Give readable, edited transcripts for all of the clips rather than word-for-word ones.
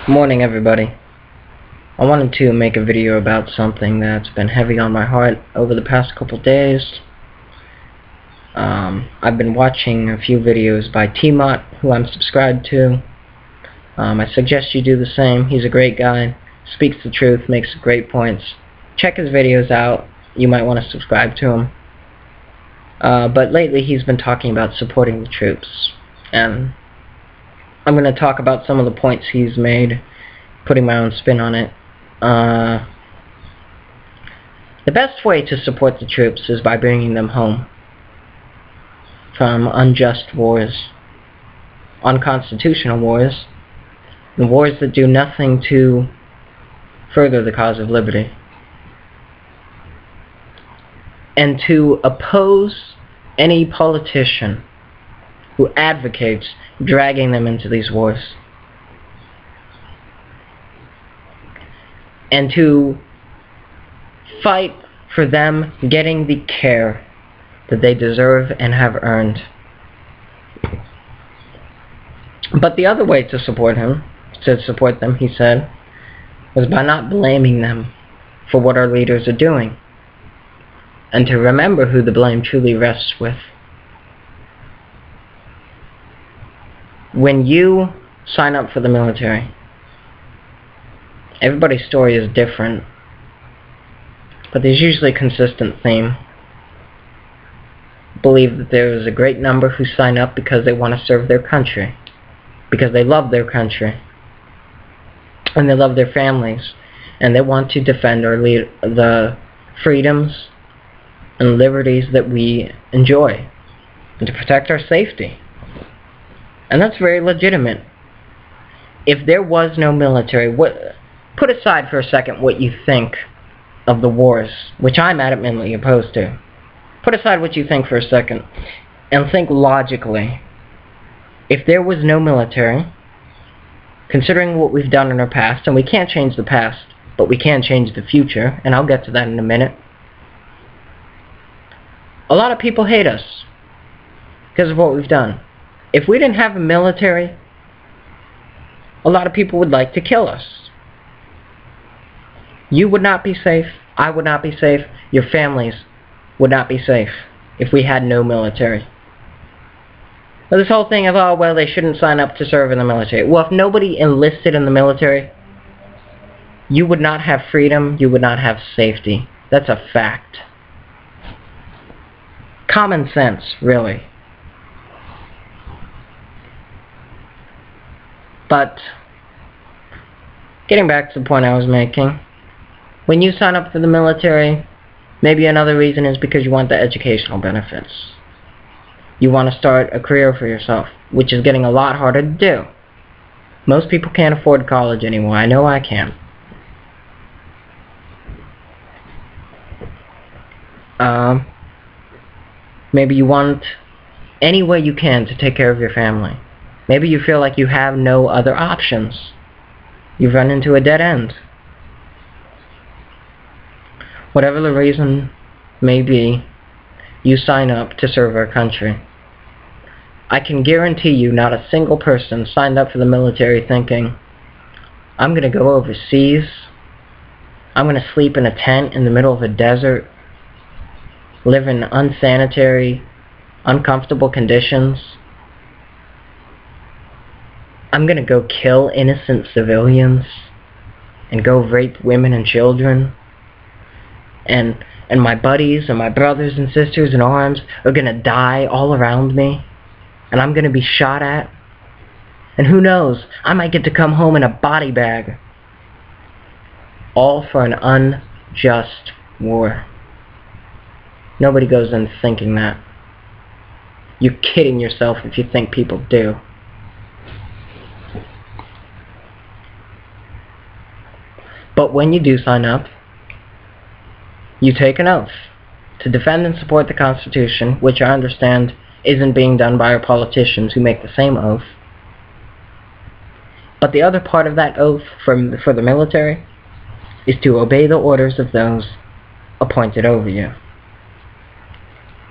Morning, everybody. I wanted to make a video about something that's been heavy on my heart over the past couple days. I've been watching a few videos by T-Mott, who I'm subscribed to. I suggest you do the same. He's a great guy, speaks the truth, makes great points. Check his videos out. You might want to subscribe to him. But lately he's been talking about supporting the troops, and I'm going to talk about some of the points he's made, putting my own spin on it. The best way to support the troops is by bringing them home from unjust wars, unconstitutional wars, and wars that do nothing to further the cause of liberty. And to oppose any politician who advocates dragging them into these wars. And to fight for them getting the care that they deserve and have earned. But the other way to support them, he said, was by not blaming them for what our leaders are doing, and to remember who the blame truly rests with. When you sign up for the military, everybody's story is different, but there's usually a consistent theme. I believe that there is a great number who sign up because they want to serve their country, because they love their country, and they love their families, and they want to defend the freedoms and liberties that we enjoy, and to protect our safety. And that's very legitimate. If there was no military, put aside for a second what you think of the wars, which I'm adamantly opposed to. Put aside what you think for a second, and think logically. If there was no military, considering what we've done in our past, and we can't change the past, but we can change the future, and I'll get to that in a minute. A lot of people hate us because of what we've done. If we didn't have a military, a lot of people would like to kill us. You would not be safe, I would not be safe, your families would not be safe if we had no military. But this whole thing of, oh, well, they shouldn't sign up to serve in the military. Well, if nobody enlisted in the military, you would not have freedom, you would not have safety. That's a fact. Common sense, really. But, getting back to the point I was making, when you sign up for the military, maybe another reason is because you want the educational benefits. You want to start a career for yourself, which is getting a lot harder to do. Most people can't afford college anymore. I know I can't. Maybe you want any way you can to take care of your family. Maybe you feel like you have no other options. You've run into a dead end. Whatever the reason may be, you sign up to serve our country. I can guarantee you not a single person signed up for the military thinking, I'm going to go overseas, I'm going to sleep in a tent in the middle of a desert, live in unsanitary, uncomfortable conditions. I'm going to go kill innocent civilians and go rape women and children. And my buddies and my brothers and sisters in arms are going to die all around me. And I'm going to be shot at. And who knows, I might get to come home in a body bag. All for an unjust war. Nobody goes in thinking that. You're kidding yourself if you think people do. But when you do sign up, you take an oath to defend and support the Constitution, which I understand isn't being done by our politicians who make the same oath. But the other part of that oath for the military is to obey the orders of those appointed over you.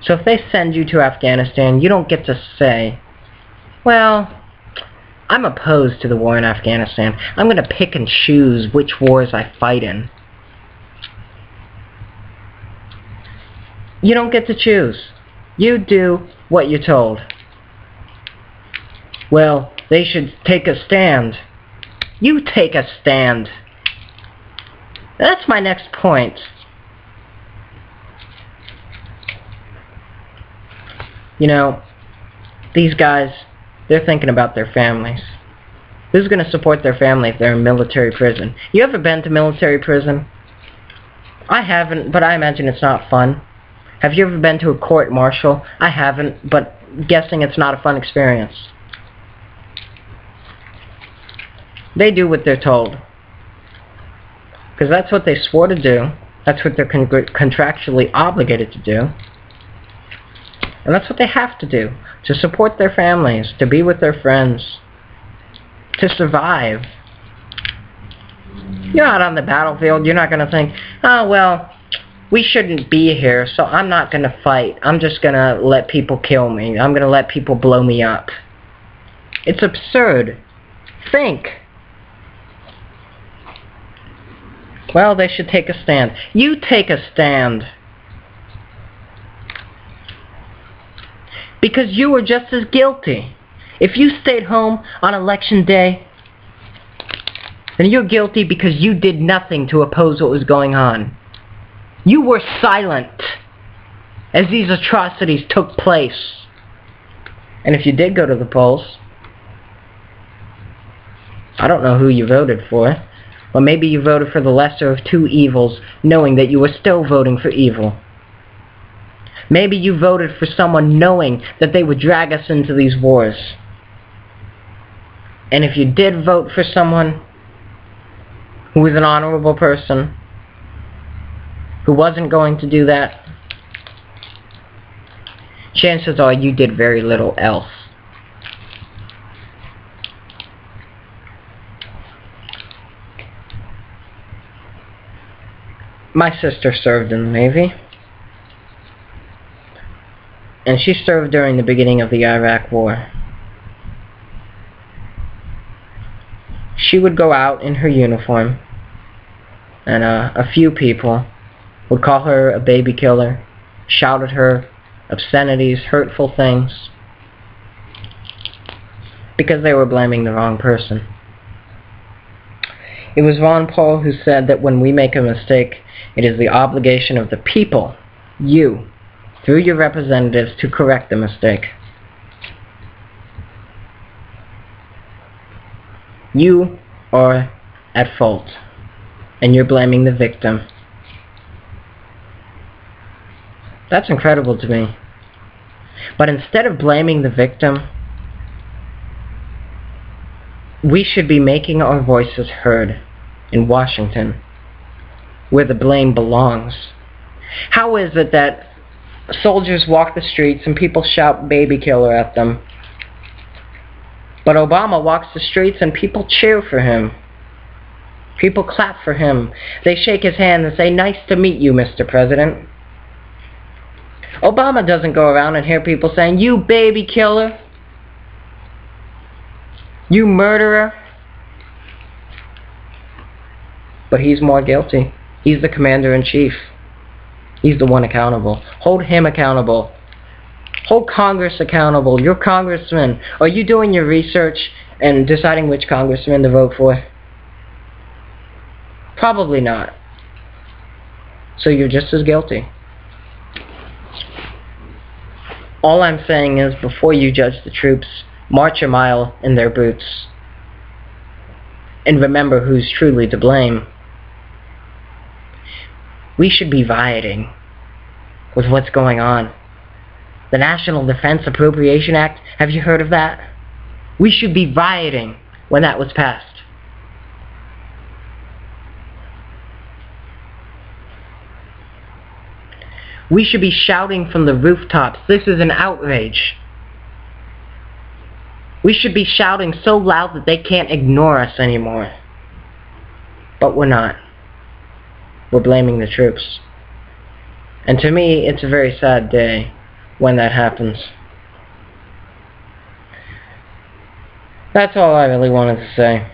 So if they send you to Afghanistan, you don't get to say, well, I'm opposed to the war in Afghanistan. I'm going to pick and choose which wars I fight in. You don't get to choose. You do what you're told. Well, they should take a stand. You take a stand. That's my next point. You know, these guys, they're thinking about their families. Who's going to support their family if they're in military prison? You ever been to military prison? I haven't, but I imagine it's not fun. Have you ever been to a court-martial? I haven't, but guessing it's not a fun experience. They do what they're told. Because that's what they swore to do. That's what they're contractually obligated to do. And that's what they have to do. To support their families, to be with their friends, to survive. You're out on the battlefield, you're not going to think, oh, well, we shouldn't be here, so I'm not going to fight. I'm just going to let people kill me. I'm going to let people blow me up. It's absurd. Think. Well, they should take a stand. You take a stand. Because you were just as guilty. If you stayed home on election day, then you're guilty because you did nothing to oppose what was going on. You were silent as these atrocities took place. And if you did go to the polls, I don't know who you voted for. Or maybe you voted for the lesser of two evils, knowing that you were still voting for evil. Maybe you voted for someone knowing that they would drag us into these wars. And if you did vote for someone who was an honorable person, who wasn't going to do that, chances are you did very little else. My sister served in the Navy, and she served during the beginning of the Iraq War. She would go out in her uniform, and a few people would call her a baby killer, shout at her obscenities, hurtful things, because they were blaming the wrong person. It was Ron Paul who said that when we make a mistake, it is the obligation of the people, you, through your representatives, to correct the mistake. You are at fault, and you're blaming the victim. That's incredible to me. But instead of blaming the victim, we should be making our voices heard in Washington, where the blame belongs. How is it that soldiers walk the streets and people shout baby killer at them, but Obama walks the streets and people cheer for him? People clap for him. They shake his hand and say, "Nice to meet you, Mr. President." Obama doesn't go around and hear people saying, "You baby killer, you murderer." But he's more guilty. He's the commander-in-chief. He's the one accountable. Hold him accountable. Hold Congress accountable. Your congressman. Are you doing your research and deciding which congressman to vote for? Probably not. So you're just as guilty. All I'm saying is, before you judge the troops, march a mile in their boots. And remember who's truly to blame. We should be rioting with what's going on. The National Defense Appropriation Act, have you heard of that? We should be rioting when that was passed. We should be shouting from the rooftops, "This is an outrage." We should be shouting so loud that they can't ignore us anymore. But we're not. We're blaming the troops. And to me, it's a very sad day when that happens. That's all I really wanted to say.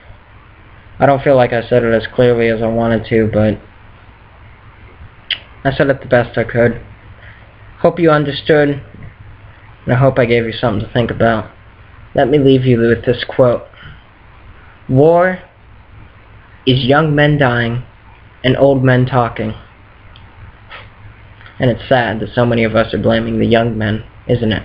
I don't feel like I said it as clearly as I wanted to, but I said it the best I could. Hope you understood, and I hope I gave you something to think about. Let me leave you with this quote. War is young men dying and old men talking. And it's sad that so many of us are blaming the young men, isn't it?